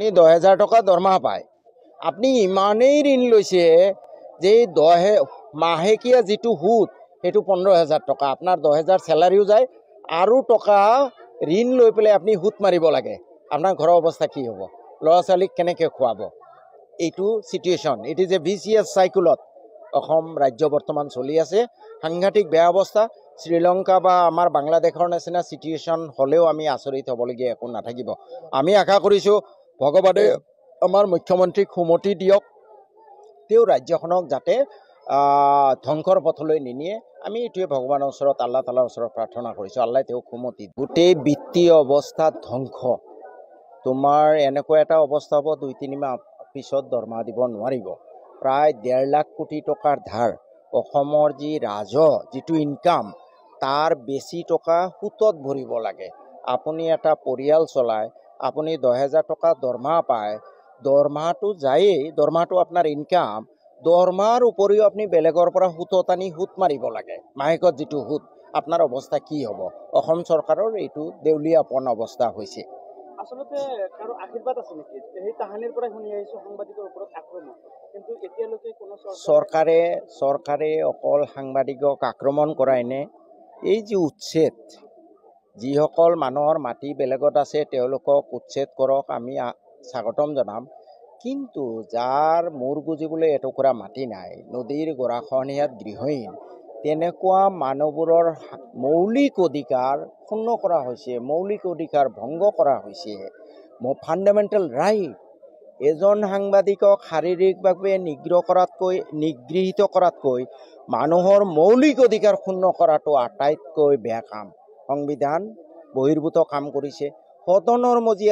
আপনি 10,000 টকা দৰমহা পায়, আপনি ইমানেই ঋণ লৈছে যে মাহেকীয়া যিটো সুদ সেইটো 15,000 টকা, আপনার 10,000 স্যালারিও যায় আৰু টকা ঋণ লৈ পেলাই আপনি সুদ মাৰিব লাগে। আপনাৰ ঘৰৰ অৱস্থা কি হ'ব? ল'ৰা ছোৱালীক কেনেকৈ খুৱাব? এইটো সিচুৱেশ্যন, ইট ইজ এ ভিচিয়াছ চাইকেলত অসম ৰাজ্য বৰ্তমান চলি আছে। সাংঘাতিক বেয়া অৱস্থা। শ্ৰীলংকা বা আমাৰ বাংলাদেশৰ নিচিনা সিচুৱেশ্যন হ'লেও আমি আচৰিত হ'বলগীয়া একো নাথাকিব। আমি আশা কৰিছোঁ ভগৱানে আমাৰ মুখ্যমন্ত্ৰীক সুমতি দিয়ক, তেওঁ ৰাজ্যখনক যাতে ধ্বংসৰ পথলৈ নিনিয়ে। আমি এইটোৱে ভগৱানৰ ওচৰত, আল্লাহ তালাৰ ওচৰত প্ৰাৰ্থনা কৰিছোঁ, আল্লাহ তেওঁক সুমতি। গোটেই বিত্তীয় অৱস্থা ধ্বংস। তোমাৰ এনেকুৱা এটা অৱস্থা হ'ব 2-3 মাহ পিছত দৰমহা দিব নোৱাৰিব। প্ৰায় 1.5 লাখ কোটি টকাৰ ধাৰ। অসমৰ যি ৰাজহ, যিটো ইনকাম, তাৰ বেছি টকা সুতত ভৰিব লাগে। আপুনি এটা পৰিয়াল চলায়, আপুনি 10,000 টকা দৰমহা পায়, দৰমহাটো যায়েই, দৰমহাটো আপোনাৰ ইনকাম, দৰমহাৰ উপৰিও আপুনি বেলেগৰ পৰা সুতত আনি সুত মাৰিব লাগে। মাহেকত যিটো সুত, আপোনাৰ অৱস্থা কি হ'ব? অসম চৰকাৰৰ এইটো দেউলীয়াপন অৱস্থা হৈছে। আচলতে কাৰো আশীৰ্বাদ আছে নেকি? সেই তাহানিৰ পৰা শুনি আহিছোঁ সাংবাদিকৰ ওপৰত আক্ৰমণ, কিন্তু এতিয়ালৈকে কোনো চৰকাৰে অকল সাংবাদিকক আক্ৰমণ কৰাই নে, এই যি উচ্ছেদ, যিসকল মানুহৰ মাটি বেলেগত আছে তেওঁলোকক উচ্ছেদ কৰক, আমি স্বাগতম জনাম। কিন্তু যাৰ মূৰ গুজিবলৈ এটুকুৰা মাটি নাই, নদীৰ গৰাখহনীয়াত গৃহহীন, তেনেকুৱা মানুহবোৰৰ মৌলিক অধিকাৰ ক্ষুণ্ণ কৰা হৈছে, মৌলিক অধিকাৰ ভংগ কৰা হৈছে। Fundamental right. এজন সাংবাদিকক শাৰীৰিকভাৱে নিগৃহীত কৰাতকৈ মানুহৰ মৌলিক অধিকাৰ ক্ষুণ্ণ কৰাটো আটাইতকৈ বেয়া কাম। সংবিধান বহিৰ্ভূত কাম কৰিছে। সদনৰ মজিয়াত